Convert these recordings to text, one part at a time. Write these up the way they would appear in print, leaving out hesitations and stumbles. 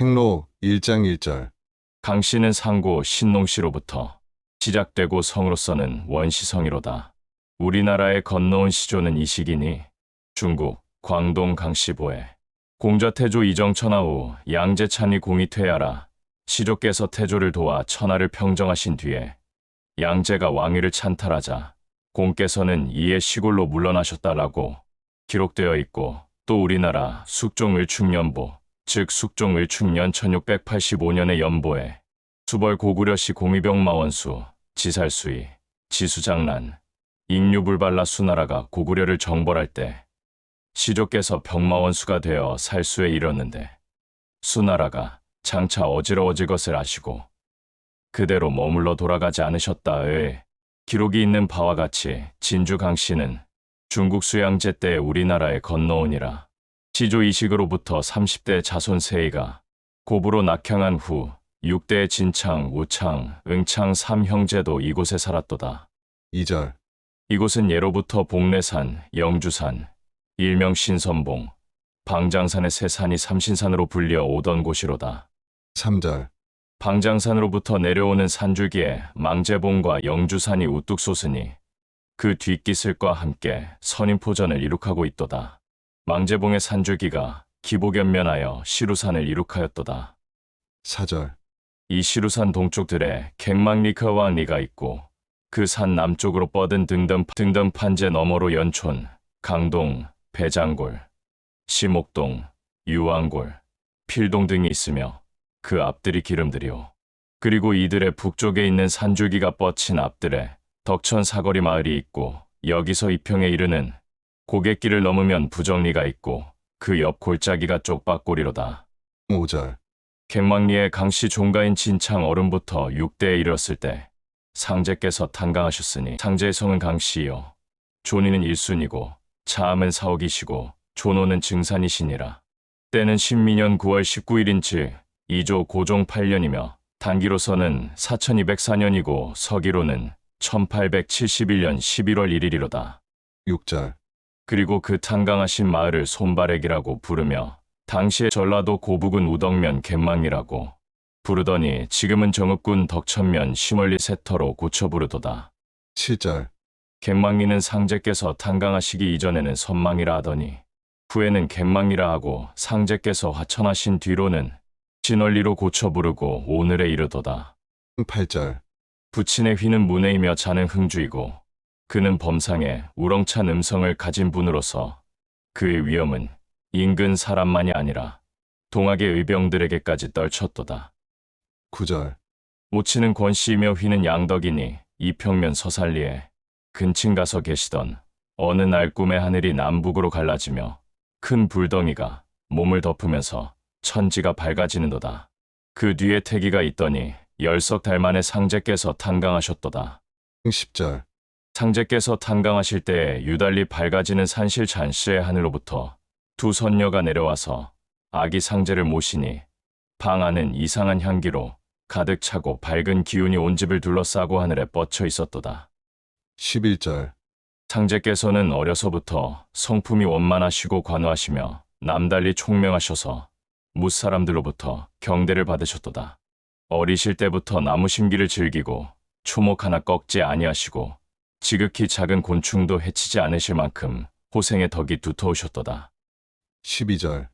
행로 1장 1절. 강씨는 상고 신농씨로부터 시작되고 성으로서는 원시성이로다. 우리나라에 건너온 시조는 이식이니 중국 광동 강씨보에 공좌 태조 이정천하 후 양제찬이 공이 퇴하라 시조께서 태조를 도와 천하를 평정하신 뒤에 양제가 왕위를 찬탈하자 공께서는 이에 시골로 물러나셨다라고 기록되어 있고, 또 우리나라 숙종을충년보 즉 숙종을충년 1685년의 연보에 수벌 고구려시 공의병마원수 지살수이 지수장난 잉유불발라 수나라가 고구려를 정벌할 때 시조께서 병마원수가 되어 살수에 이르렀는데 수나라가 장차 어지러워질 것을 아시고 그대로 머물러 돌아가지 않으셨다의 기록이 있는 바와 같이 진주 강씨는 중국 수양제 때 우리나라에 건너오니라. 시조 이식으로부터 30대 자손 세이가 고부로 낙향한 후 6대 진창, 우창, 응창 3형제도 이곳에 살았도다. 2절. 이곳은 예로부터 복례산, 영주산, 일명 신선봉, 방장산의 세 산이 삼신산으로 불려 오던 곳이로다. 3절. 방장산으로부터 내려오는 산줄기에 망제봉과 영주산이 우뚝 솟으니 그 뒷기슬과 함께 선인포전을 이룩하고 있도다. 망제봉의 산줄기가 기복연면하여 시루산을 이룩하였도다. 4절. 이 시루산 동쪽들에 갱망리커왕리가 있고 그 산 남쪽으로 뻗은 등등 판제 너머로 연촌, 강동, 배장골, 시목동, 유왕골, 필동 등이 있으며 그 앞들이 기름들이오. 그리고 이들의 북쪽에 있는 산줄기가 뻗친 앞들에 덕천 사거리 마을이 있고 여기서 이평에 이르는 고갯길을 넘으면 부정리가 있고 그 옆 골짜기가 쪽박골이로다. 5절. 갱망리의 강씨 종가인 진창 어른부터 6대에 이르렀을 때 상제께서 탄강하셨으니 상제의 성은 강씨요 존이는 일순이고 차암은 사옥이시고 존호는 증산이시니라. 때는 신민년 9월 19일인 즉 2조 고종 8년이며 단기로서는 4204년이고 서기로는 1871년 11월 1일이로다. 6절. 그리고 그 탄강하신 마을을 손바래기라고 부르며 당시의 전라도 고북은 우덕면 갯망이라고 부르더니 지금은 정읍군 덕천면 심월리 세터로 고쳐 부르도다. 7절. 갯망리는 상제께서 탄강하시기 이전에는 선망이라 하더니 후에는 갯망이라 하고 상제께서 화천하신 뒤로는 진월리로 고쳐 부르고 오늘에 이르도다. 8절. 부친의 휘는 문해이며 자는 흥주이고 그는 범상에 우렁찬 음성을 가진 분으로서 그의 위엄은 인근 사람만이 아니라 동학의 의병들에게까지 떨쳤도다. 9절. 모치는 권씨이며 휘는 양덕이니 이평면 서살리에 근친 가서 계시던 어느 날 꿈의 하늘이 남북으로 갈라지며 큰 불덩이가 몸을 덮으면서 천지가 밝아지는도다. 그 뒤에 태기가 있더니 10석 달 만에 상제께서 탄강하셨도다. 10절. 상제께서 탄강하실 때에 유달리 밝아지는 산실 잔시의 하늘로부터 두 선녀가 내려와서 아기 상제를 모시니 방 안은 이상한 향기로 가득 차고 밝은 기운이 온 집을 둘러싸고 하늘에 뻗쳐 있었도다. 11절. 상제께서는 어려서부터 성품이 원만하시고 관우하시며 남달리 총명하셔서 무사람들로부터 경대를 받으셨도다. 어리실 때부터 나무 심기를 즐기고 초목 하나 꺾지 아니하시고 지극히 작은 곤충도 해치지 않으실 만큼 호생의 덕이 두터우셨도다. 12절.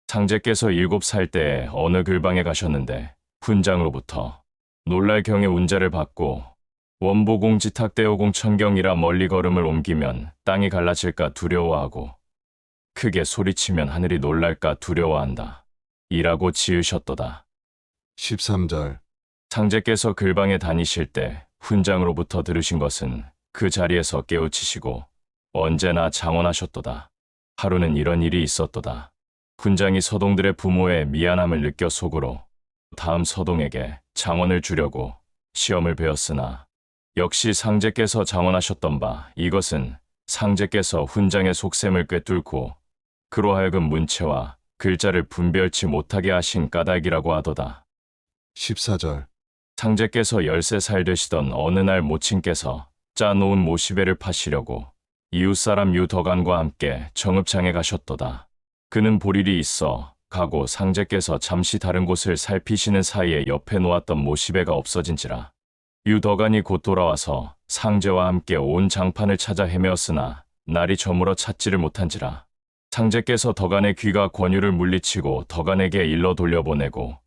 상제께서 7살 때에 어느 글방에 가셨는데 훈장으로부터 놀랄 경의 운자를 받고 원보공 지탁대오공 천경이라 멀리 걸음을 옮기면 땅이 갈라질까 두려워하고 크게 소리치면 하늘이 놀랄까 두려워한다. 이라고 지으셨도다. 13절. 상제께서 글방에 다니실 때 훈장으로부터 들으신 것은 그 자리에서 깨우치시고 언제나 장원하셨도다. 하루는 이런 일이 있었도다. 훈장이 서동들의 부모의 미안함을 느껴 속으로 다음 서동에게 장원을 주려고 시험을 배웠으나 역시 상제께서 장원하셨던 바 이것은 상제께서 훈장의 속셈을 꿰뚫고 그로 하여금 문체와 글자를 분별치 못하게 하신 까닭이라고 하도다. 14절. 상제께서 13살 되시던 어느 날 모친께서 짜놓은 모시배를 파시려고 이웃사람 유덕안과 함께 정읍장에 가셨도다. 그는 볼일이 있어 가고 상제께서 잠시 다른 곳을 살피시는 사이에 옆에 놓았던 모시배가 없어진지라. 유덕안이 곧 돌아와서 상제와 함께 온 장판을 찾아 헤매었으나 날이 저물어 찾지를 못한지라. 상제께서 덕안의 귀가 권유를 물리치고 덕안에게 일러 돌려보내고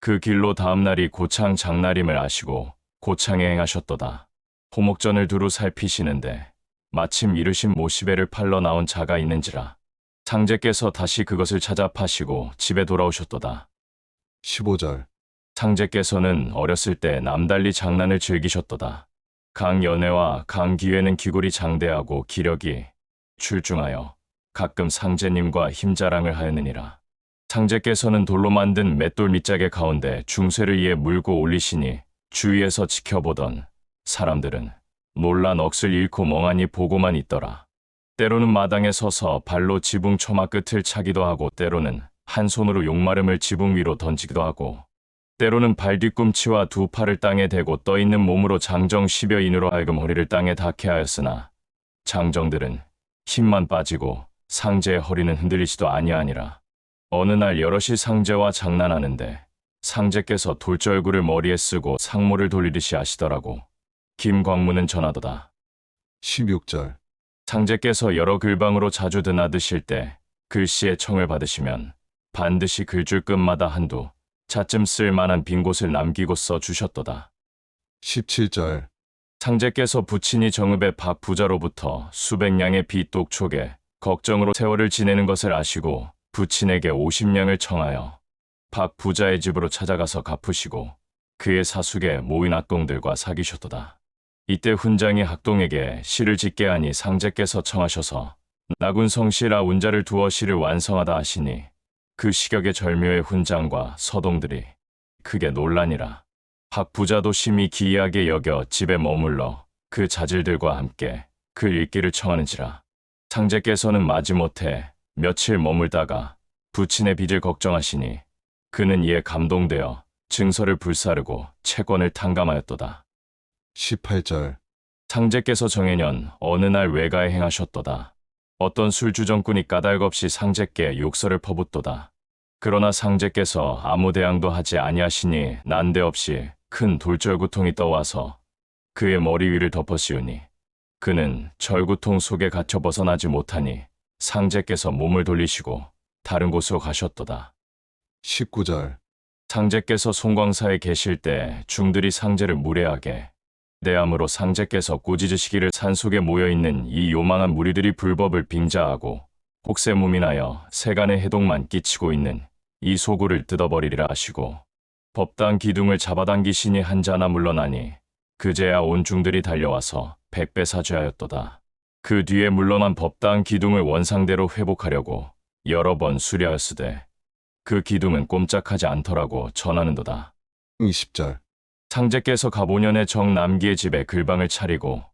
그 길로 다음 날이 고창 장날임을 아시고 고창에 행하셨도다. 호목전을 두루 살피시는데 마침 이르신 모시배를 팔러 나온 자가 있는지라. 상제께서 다시 그것을 찾아 파시고 집에 돌아오셨도다. 15절. 상제께서는 어렸을 때 남달리 장난을 즐기셨도다. 강연애와 강기회는 기골이 장대하고 기력이 출중하여 가끔 상제님과 힘자랑을 하였느니라. 상제께서는 돌로 만든 맷돌 밑자개 가운데 중쇠를 이에 물고 올리시니 주위에서 지켜보던 사람들은 놀란 억을 잃고 멍하니 보고만 있더라. 때로는 마당에 서서 발로 지붕 초마 끝을 차기도 하고 때로는 한 손으로 용마름을 지붕 위로 던지기도 하고 때로는 발 뒤꿈치와 두 팔을 땅에 대고 떠있는 몸으로 장정 10여 인으로 하여금 허리를 땅에 닿게 하였으나 장정들은 힘만 빠지고 상제의 허리는 흔들리지도 아니하니라. 어느 날 여럿이 상제와 장난하는데 상제께서 돌절구를 머리에 쓰고 상모를 돌리듯이 하시더라고. 김광무는 전하도다. 16절. 상제께서 여러 글방으로 자주 드나드실 때 글씨의 청을 받으시면 반드시 글줄 끝마다 한두 차츰 쓸 만한 빈 곳을 남기고 써 주셨도다. 17절. 상제께서 부친이 정읍의 박 부자로부터 수백 냥의 빚독촉에 걱정으로 세월을 지내는 것을 아시고 부친에게 50냥을 청하여 박 부자의 집으로 찾아가서 갚으시고 그의 사숙에 모인 악동들과 사귀셨도다. 이때 훈장이 학동에게 시를 짓게 하니 상제께서 청하셔서 나군성시라 운자를 두어 시를 완성하다 하시니 그 시격의 절묘의 훈장과 서동들이 크게 논란이라. 박 부자도 심히 기이하게 여겨 집에 머물러 그 자질들과 함께 글 읽기를 청하는지라. 상제께서는 마지못해 며칠 머물다가 부친의 빚을 걱정하시니 그는 이에 감동되어 증서를 불사르고 채권을 탕감하였도다. 18절. 상제께서 정해년 어느 날 외가에 행하셨도다. 어떤 술주정꾼이 까닭없이 상제께 욕설을 퍼붓도다. 그러나 상제께서 아무 대항도 하지 아니하시니 난데없이 큰 돌절구통이 떠와서 그의 머리 위를 덮어씌우니 그는 절구통 속에 갇혀 벗어나지 못하니 상제께서 몸을 돌리시고 다른 곳으로 가셨도다. 19절. 상제께서 송광사에 계실 때 중들이 상제를 무례하게 대함으로 상제께서 꾸짖으시기를 산속에 모여있는 이 요망한 무리들이 불법을 빙자하고 혹세무민하여 세간의 해독만 끼치고 있는 이 소굴을 뜯어버리리라 하시고 법당 기둥을 잡아당기시니 한 자나 물러나니 그제야 온 중들이 달려와서 백배 사죄하였도다. 그 뒤에 물러난 법당 기둥을 원상대로 회복하려고 여러 번 수리하였으되 그 기둥은 꼼짝하지 않더라고 전하는도다. 20절. 상제께서 가보년에 정남기의 집에 글방을 차리고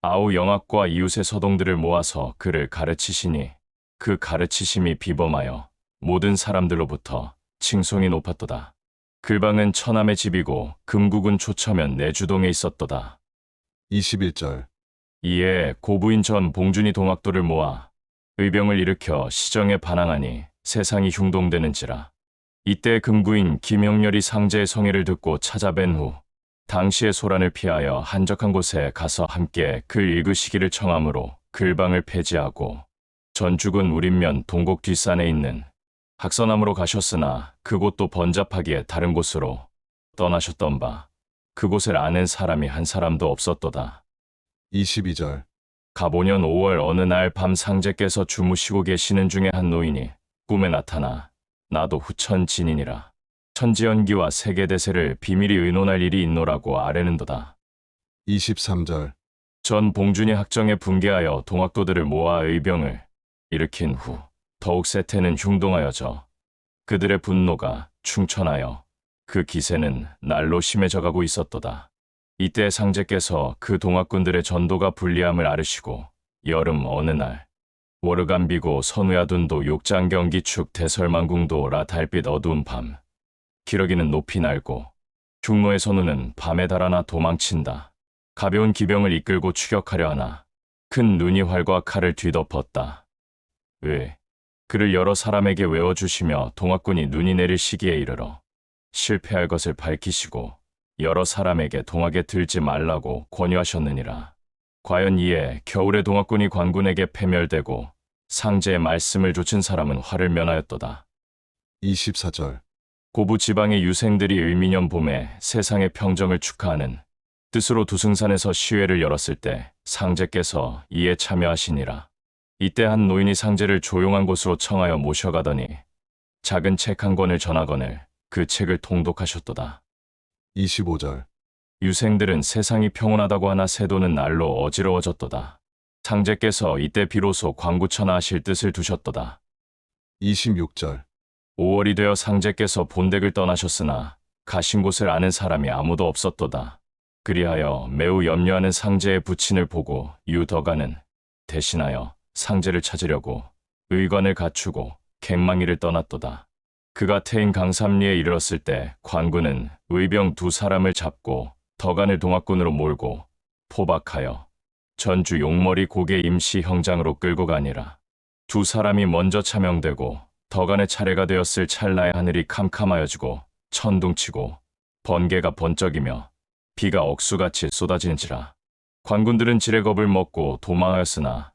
아우 영학과 이웃의 서동들을 모아서 그를 가르치시니 그 가르치심이 비범하여 모든 사람들로부터 칭송이 높았도다. 글방은 처남의 집이고 금국은 초처면 내주동에 있었도다. 21절. 이에 고부인 전 봉준이 동학도를 모아 의병을 일으켜 시정에 반항하니 세상이 흉동되는지라. 이때 금구인 김영렬이 상제의 성의를 듣고 찾아뵌 후 당시의 소란을 피하여 한적한 곳에 가서 함께 글 읽으시기를 청하므로 글방을 폐지하고 전죽은 우린면 동곡 뒷산에 있는 학서남으로 가셨으나 그곳도 번잡하기에 다른 곳으로 떠나셨던 바 그곳을 아는 사람이 한 사람도 없었도다. 22절. 가보년 5월 어느 날 밤 상제께서 주무시고 계시는 중에 한 노인이 꿈에 나타나 나도 후천진인이라 천지연기와 세계대세를 비밀히 의논할 일이 있노라고 아뢰는도다. 23절. 전 봉준이 학정에 분개하여 동학도들을 모아 의병을 일으킨 후 더욱 세태는 흉동하여져 그들의 분노가 충천하여 그 기세는 날로 심해져가고 있었도다. 이때 상제께서 그 동학군들의 전도가 불리함을 아르시고 여름 어느 날 워르간비고 선우야둔도 욕장경기축 대설망궁도라 달빛 어두운 밤 기러기는 높이 날고 흉노의 선우는 밤에 달아나 도망친다. 가벼운 기병을 이끌고 추격하려 하나 큰 눈이 활과 칼을 뒤덮었다. 왜 그를 여러 사람에게 외워주시며 동학군이 눈이 내릴 시기에 이르러 실패할 것을 밝히시고 여러 사람에게 동학에 들지 말라고 권유하셨느니라. 과연 이에 겨울에 동학군이 관군에게 패멸되고 상제의 말씀을 조친 사람은 화를 면하였도다. 24절. 고부 지방의 유생들이 을미년 봄에 세상의 평정을 축하하는 뜻으로 두승산에서 시회를 열었을 때 상제께서 이에 참여하시니라. 이때 한 노인이 상제를 조용한 곳으로 청하여 모셔가더니 작은 책 한 권을 전하거늘 그 책을 통독하셨도다. 25절. 유생들은 세상이 평온하다고 하나 세도는 날로 어지러워졌도다. 상제께서 이때 비로소 광구천하하실 뜻을 두셨도다. 26절. 5월이 되어 상제께서 본댁을 떠나셨으나 가신 곳을 아는 사람이 아무도 없었도다. 그리하여 매우 염려하는 상제의 부친을 보고 유더가는 대신하여 상제를 찾으려고 의관을 갖추고 갱망이를 떠났도다. 그가 태인 강삼리에 이르렀을 때 관군은 의병 2사람을 잡고 덕안을 동학군으로 몰고 포박하여 전주 용머리 고개 임시 형장으로 끌고 가니라. 2사람이 먼저 차명되고 덕안의 차례가 되었을 찰나에 하늘이 캄캄하여지고 천둥치고 번개가 번쩍이며 비가 억수같이 쏟아지는지라. 관군들은 지레 겁을 먹고 도망하였으나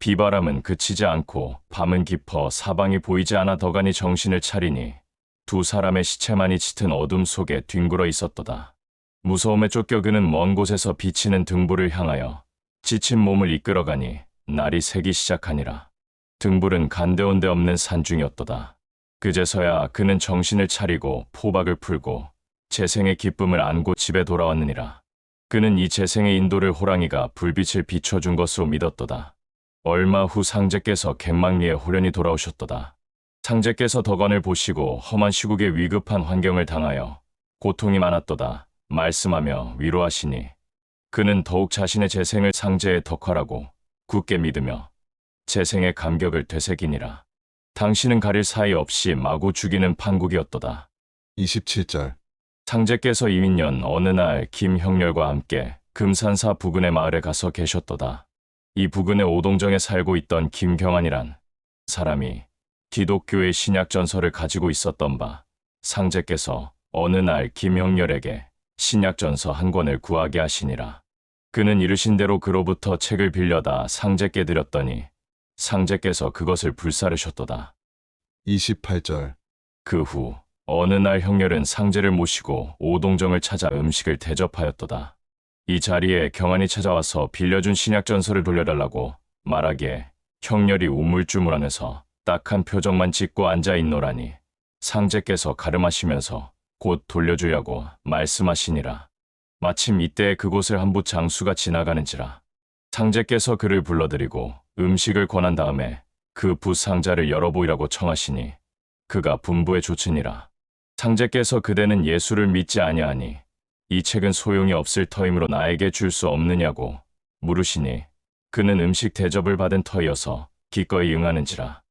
비바람은 그치지 않고 밤은 깊어 사방이 보이지 않아 덕안이 정신을 차리니 2사람의 시체만이 짙은 어둠 속에 뒹굴어 있었도다. 무서움에 쫓겨 그는 먼 곳에서 비치는 등불을 향하여 지친 몸을 이끌어가니 날이 새기 시작하니라. 등불은 간데온데 없는 산중이었도다. 그제서야 그는 정신을 차리고 포박을 풀고 재생의 기쁨을 안고 집에 돌아왔느니라. 그는 이 재생의 인도를 호랑이가 불빛을 비춰준 것으로 믿었도다. 얼마 후 상제께서 갱망리에 호련히 돌아오셨도다. 상제께서 덕원을 보시고 험한 시국에 위급한 환경을 당하여 고통이 많았도다 말씀하며 위로하시니 그는 더욱 자신의 재생을 상제의 덕화라고 굳게 믿으며 재생의 감격을 되새기니라. 당신은 가릴 사이 없이 마구 죽이는 판국이었도다. 27절. 상제께서 이민년 어느 날 김형렬과 함께 금산사 부근의 마을에 가서 계셨도다. 이 부근의 오동정에 살고 있던 김경환이란 사람이 기독교의 신약전서를 가지고 있었던 바 상제께서 어느 날 김형렬에게 신약전서 한 권을 구하게 하시니라. 그는 이르신 대로 그로부터 책을 빌려다 상제께 드렸더니 상제께서 그것을 불사르셨도다. 28절. 그 후 어느 날 형렬은 상제를 모시고 오동정을 찾아 음식을 대접하였도다. 이 자리에 경환이 찾아와서 빌려준 신약전서를 돌려달라고 말하기에 형렬이 우물쭈물하면서 딱한 표정만 짓고 앉아있노라니 상제께서 가름하시면서 곧 돌려주려고 말씀하시니라. 마침 이때 그곳을 한 부 장수가 지나가는지라. 상제께서 그를 불러들이고 음식을 권한 다음에 그 부 상자를 열어보이라고 청하시니 그가 분부에 조치니라. 상제께서 그대는 예수를 믿지 아니하니 이 책은 소용이 없을 터이므로 나에게 줄 수 없느냐고 물으시니 그는 음식 대접을 받은 터이어서 기꺼이 응하는지라.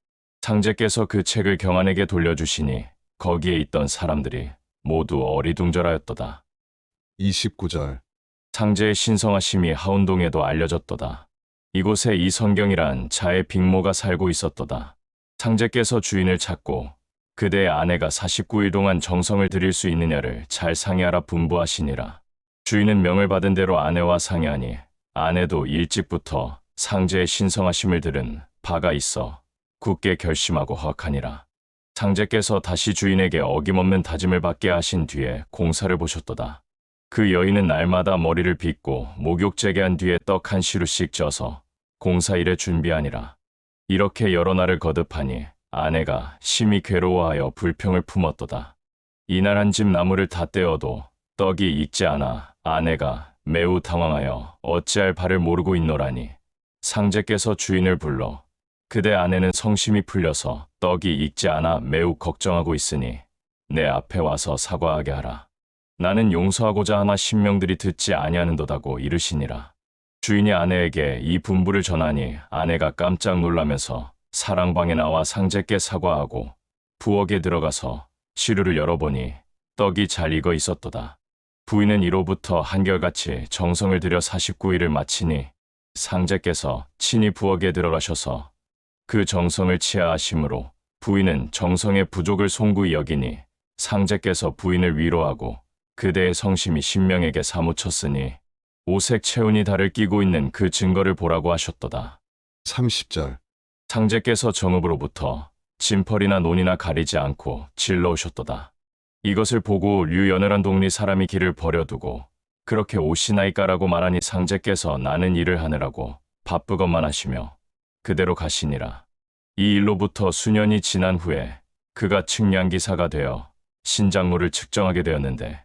상제께서 그 책을 경환에게 돌려주시니 거기에 있던 사람들이 모두 어리둥절하였도다. 29절. 상제의 신성하심이 하운동에도 알려졌도다. 이곳에 이 성경이란 자의 빅모가 살고 있었도다. 상제께서 주인을 찾고 그대의 아내가 49일 동안 정성을 들일 수 있느냐를 잘 상의하라 분부하시니라. 주인은 명을 받은 대로 아내와 상의하니 아내도 일찍부터 상제의 신성하심을 들은 바가 있어 굳게 결심하고 허락하니라. 상제께서 다시 주인에게 어김없는 다짐을 받게 하신 뒤에 공사를 보셨도다. 그 여인은 날마다 머리를 빗고 목욕제게한 뒤에 떡 한 시루씩 쪄서 공사일에 준비하니라. 이렇게 여러 날을 거듭하니 아내가 심히 괴로워하여 불평을 품었도다. 이날 한 집 나무를 다 떼어도 떡이 익지 않아 아내가 매우 당황하여 어찌할 바를 모르고 있노라니 상제께서 주인을 불러 그대 아내는 성심이 풀려서 떡이 익지 않아 매우 걱정하고 있으니 내 앞에 와서 사과하게 하라. 나는 용서하고자 하나 신명들이 듣지 아니하는도다고 이르시니라. 주인이 아내에게 이 분부를 전하니 아내가 깜짝 놀라면서 사랑방에 나와 상제께 사과하고 부엌에 들어가서 시루를 열어보니 떡이 잘 익어 있었도다. 부인은 이로부터 한결같이 정성을 들여 49일을 마치니 상제께서 친히 부엌에 들어가셔서 그 정성을 치하하심으로 부인은 정성의 부족을 송구히 여기니 상제께서 부인을 위로하고 그대의 성심이 신명에게 사무쳤으니 오색 채운이 달을 끼고 있는 그 증거를 보라고 하셨도다. 30절. 상제께서 정읍으로부터 진펄이나 논이나 가리지 않고 질러오셨도다. 이것을 보고 류연을한 동리 사람이 길을 버려두고 그렇게 옷이나이까라고 말하니 상제께서 나는 일을 하느라고 바쁘건만 하시며 그대로 가시니라. 이 일로부터 수년이 지난 후에 그가 측량기사가 되어 신장로를 측정하게 되었는데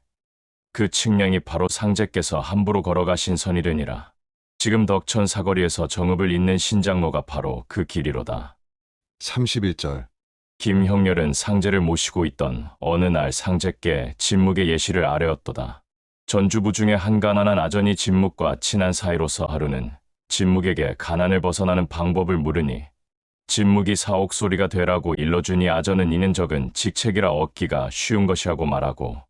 그 측량이 바로 상제께서 함부로 걸어가신 선이되니라. 지금 덕천 사거리에서 정읍을 잇는 신장로가 바로 그 길이로다. 31절. 김형렬은 상제를 모시고 있던 어느 날 상제께 진묵의 예시를 아뢰었도다. 전주부 중에 한 가난한 아전이 진묵과 친한 사이로서 하루는 진묵에게 가난을 벗어나는 방법을 물으니 진묵이 사옥소리가 되라고 일러주니 아전은 이는 적은 직책이라 얻기가 쉬운 것이라고 말하고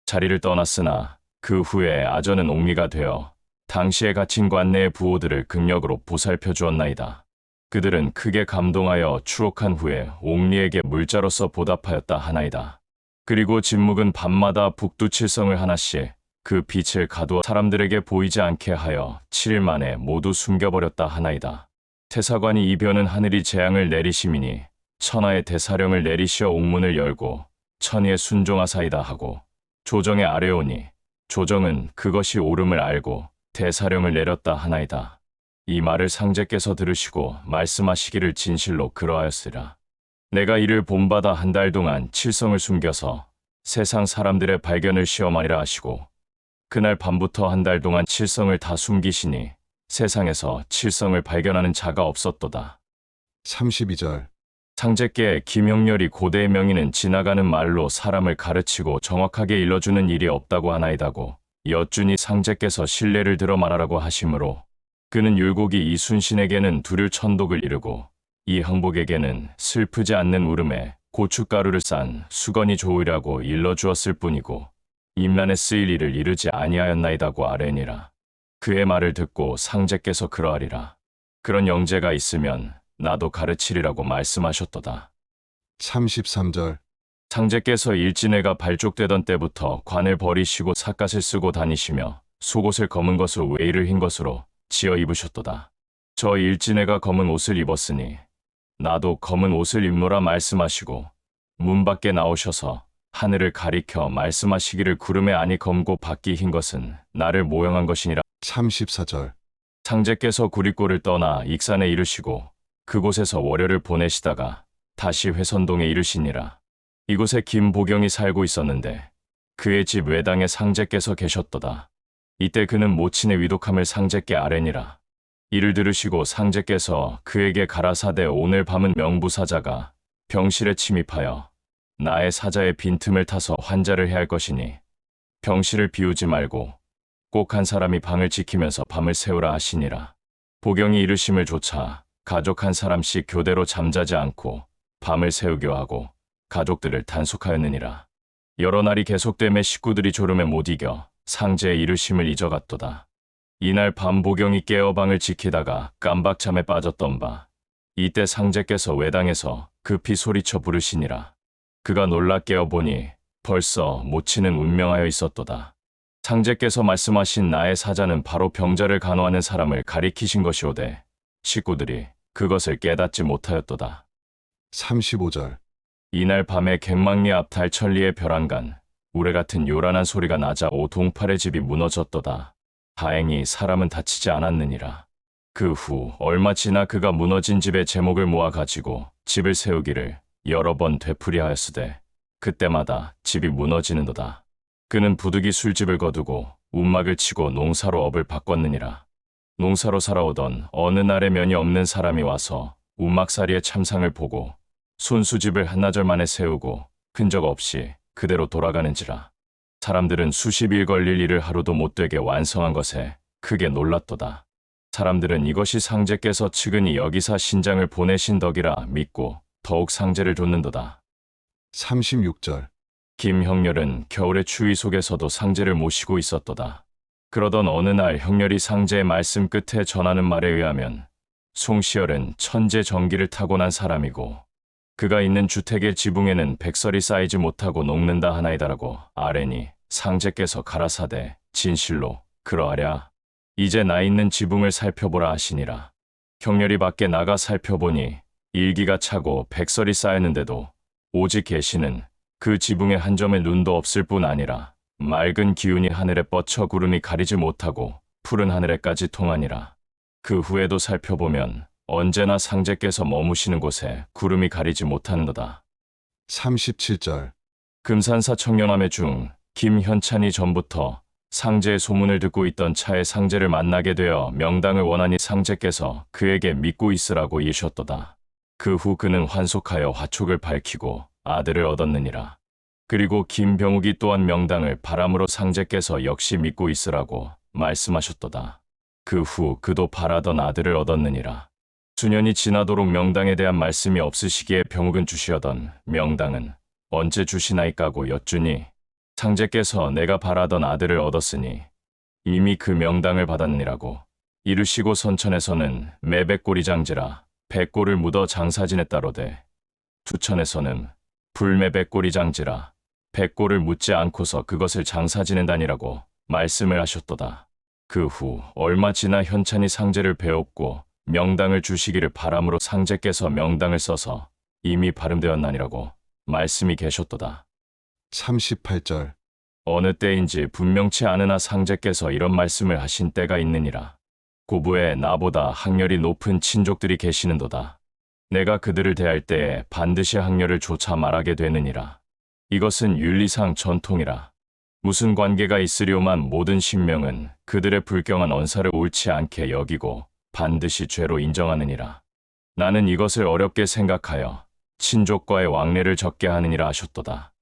자리를 떠났으나 그 후에 아전은 옥리가 되어 당시에 갇힌 관내의 부호들을 극력으로 보살펴 주었나이다. 그들은 크게 감동하여 추록한 후에 옥리에게 물자로서 보답하였다 하나이다. 그리고 진묵은 밤마다 북두칠성을 하나씩 그 빛을 가두어 사람들에게 보이지 않게 하여 7일 만에 모두 숨겨버렸다 하나이다. 태사관이 이변은 하늘이 재앙을 내리시미니 천하의 대사령을 내리시어 옥문을 열고 천의에 순종하사이다 하고 조정에 아뢰오니 조정은 그것이 옳음을 알고 대사령을 내렸다 하나이다. 이 말을 상제께서 들으시고 말씀하시기를 진실로 그러하였으라. 내가 이를 본받아 한 달 동안 칠성을 숨겨서 세상 사람들의 발견을 시험하리라 하시고 그날 밤부터 한 달 동안 칠성을 다 숨기시니 세상에서 칠성을 발견하는 자가 없었도다. 32절. 상제께 김형렬이 고대의 명의는 지나가는 말로 사람을 가르치고 정확하게 일러주는 일이 없다고 하나이다고 여쭈니 상제께서 신뢰를 들어 말하라고 하시므로 그는 율곡이 이순신에게는 두릴 천독을 이르고 이항복에게는 슬프지 않는 울음에 고춧가루를 싼 수건이 좋으라고 일러주었을 뿐이고 임란에 쓰일 일을 이르지 아니하였나이다고 아뢰니라. 그의 말을 듣고 상제께서 그러하리라. 그런 영재가 있으면 나도 가르치리라고 말씀하셨도다. 33절. 상제께서 일진회가 발족되던 때부터 관을 버리시고 삿갓을 쓰고 다니시며 속옷을 검은 것을 외의를 흰 것으로 지어 입으셨도다. 저 일진회가 검은 옷을 입었으니 나도 검은 옷을 입노라 말씀하시고 문 밖에 나오셔서 하늘을 가리켜 말씀하시기를 구름에 아니 검고 밖이 흰 것은 나를 모형한 것이니라. 34절. 상제께서 구리골을 떠나 익산에 이르시고 그곳에서 월요를 보내시다가 다시 회선동에 이르시니라. 이곳에 김보경이 살고 있었는데 그의 집 외당에 상제께서 계셨도다. 이때 그는 모친의 위독함을 상제께 아뢰니라. 이를 들으시고 상제께서 그에게 가라사대 오늘 밤은 명부사자가 병실에 침입하여 나의 사자의 빈틈을 타서 환자를 해야 할 것이니 병실을 비우지 말고 꼭 한 사람이 방을 지키면서 밤을 새우라 하시니라. 보경이 이르심을 조차 가족 한 사람씩 교대로 잠자지 않고 밤을 새우기로 하고 가족들을 단속하였느니라. 여러 날이 계속되매 식구들이 졸음에 못 이겨 상제의 이르심을 잊어갔도다. 이날 밤 보경이 깨어 방을 지키다가 깜박잠에 빠졌던 바 이때 상제께서 외당에서 급히 소리쳐 부르시니라. 그가 놀라 깨어보니 벌써 모친은 운명하여 있었도다. 상제께서 말씀하신 나의 사자는 바로 병자를 간호하는 사람을 가리키신 것이오되 식구들이 그것을 깨닫지 못하였도다. 35절. 이날 밤에 갱망리 앞 달천리의 벼랑간 우레 같은 요란한 소리가 나자 오동팔의 집이 무너졌도다. 다행히 사람은 다치지 않았느니라. 그 후 얼마 지나 그가 무너진 집의 제목을 모아 가지고 집을 세우기를 여러 번 되풀이하였으되 그때마다 집이 무너지는도다. 그는 부득이 술집을 거두고 움막을 치고 농사로 업을 바꿨느니라. 농사로 살아오던 어느 날에 면이 없는 사람이 와서 움막살이의 참상을 보고 손수집을 한나절 만에 세우고 흔적 없이 그대로 돌아가는지라. 사람들은 수십일 걸릴 일을 하루도 못되게 완성한 것에 크게 놀랐도다. 사람들은 이것이 상제께서 측은히 여기사 신장을 보내신 덕이라 믿고 더욱 상제를 좇는도다. 36절. 김형렬은 겨울의 추위 속에서도 상제를 모시고 있었도다. 그러던 어느 날 형렬이 상제의 말씀 끝에 전하는 말에 의하면 송시열은 천재 전기를 타고난 사람이고 그가 있는 주택의 지붕에는 백설이 쌓이지 못하고 녹는다 하나이다라고 아뢰니 상제께서 가라사대 진실로 그러하랴. 이제 나 있는 지붕을 살펴보라 하시니라. 경렬이 밖에 나가 살펴보니 일기가 차고 백설이 쌓였는데도 오직 계시는 그 지붕의 한 점의 눈도 없을 뿐 아니라 맑은 기운이 하늘에 뻗쳐 구름이 가리지 못하고 푸른 하늘에까지 통하니라. 그 후에도 살펴보면 언제나 상제께서 머무시는 곳에 구름이 가리지 못하는도다. 37절. 금산사 청년함의 중 김현찬이 전부터 상제의 소문을 듣고 있던 차에 상제를 만나게 되어 명당을 원하니 상제께서 그에게 믿고 있으라고 이셨도다. 그 후 그는 환속하여 화촉을 밝히고 아들을 얻었느니라. 그리고 김병욱이 또한 명당을 바람으로 상제께서 역시 믿고 있으라고 말씀하셨도다. 그 후 그도 바라던 아들을 얻었느니라. 수년이 지나도록 명당에 대한 말씀이 없으시기에 병욱은 주시어던 명당은 언제 주시나이까고 여쭈니 상제께서 내가 바라던 아들을 얻었으니 이미 그 명당을 받았느니라고 이르시고 선천에서는 매백골이장지라 백골을 묻어 장사 지냈다로되 투천에서는 불매백골이장지라 백골을 묻지 않고서 그것을 장사 지낸다니라고 말씀을 하셨도다. 그 후 얼마 지나 현찬이 상제를 배웠고 명당을 주시기를 바람으로 상제께서 명당을 써서 이미 발음되었나니라고 말씀이 계셨도다. 38절. 어느 때인지 분명치 않으나 상제께서 이런 말씀을 하신 때가 있느니라. 고부에 나보다 학렬이 높은 친족들이 계시는도다. 내가 그들을 대할 때에 반드시 학렬을 조차 말하게 되느니라. 이것은 윤리상 전통이라. 무슨 관계가 있으려만 모든 신명은 그들의 불경한 언사를 옳지 않게 여기고 반드시 죄로 인정하느니라. 나는 이것을 어렵게 생각하여 친족과의 왕래를 적게 하느니라 하셨도다.